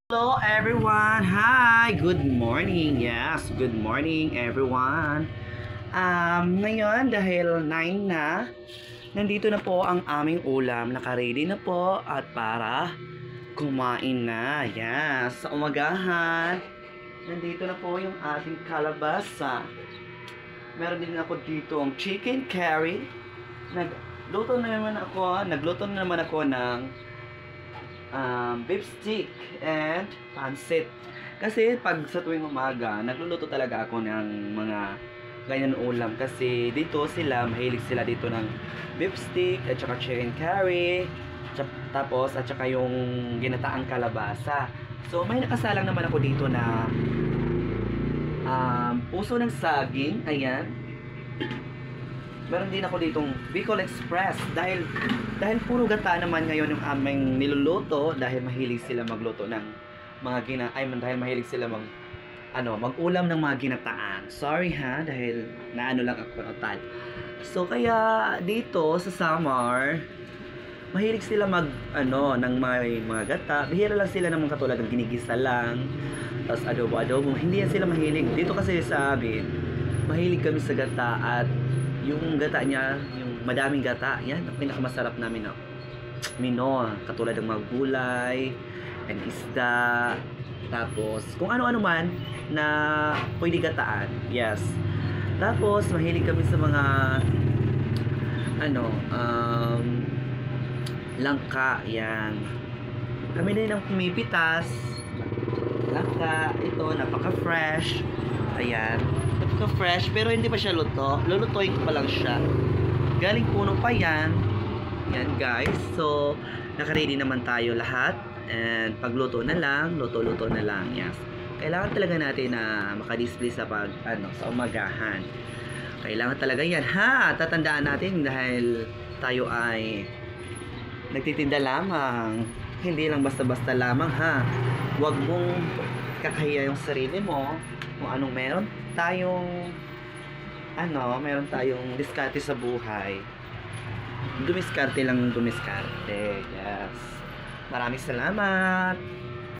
Hello everyone! Hi! Good morning! Yes, good morning everyone! Ngayon dahil 9 na, nandito na po ang aming ulam. Naka-ready na po at para kumain na. Yes, sa umagahan, nandito na po yung ating kalabasa. Meron din ako dito ang chicken curry. Nagluto na naman ako ng beef stick and pancit. Kasi pag sa tuwing umaga, nagluluto talaga ako ng mga ganyan ulam. Kasi dito mahilig sila dito ng beef stick at saka chicken curry. Tapos at saka yung ginataang kalabasa. So may nakasalang naman ako dito na puso ng saging. Ayan. Meron din ako ditong Bicol Express dahil puro gata naman ngayon yung aming niluluto dahil mahilig sila magluto ng mga dahil mahilig sila mag-ulam ng mga ginataan. Sorry ha, dahil naano lang ako notal. So kaya dito sa summer, mahilig sila ng mga gata. Bihira lang sila ng mga katulad ng ginigisa lang, tapos adobo-adobo. Hindi yan sila mahilig. Dito kasi sa amin, mahilig kami sa gata at yung gata niya, yung madaming gata, yan ang pinakamasarap namin na mino, katulad ng mga gulay and isda, tapos kung ano-ano man na pwede gataan. Yes, tapos mahilig kami sa mga langka. Yan, kami din ang pumipitas langka. Ito napaka fresh. Ayan, fresh pero hindi pa siya luto. Lulutuin ko pa lang siya. Galing puno pa yan. Yan guys. So naka-ready naman tayo lahat. And pagluto na lang, luto-luto na lang. Yes. Kailangan talaga natin na makadisplay sa sa umagahan. Kailangan talaga yan ha. Tatandaan natin dahil tayo ay nagtitinda lamang. Hindi lang basta-basta lamang ha. Huwag mong kakahiya yung sarili mo. Kung anong meron tayong diskarte sa buhay. Dumiskarte lang dumiskarte. Yes. Maraming salamat.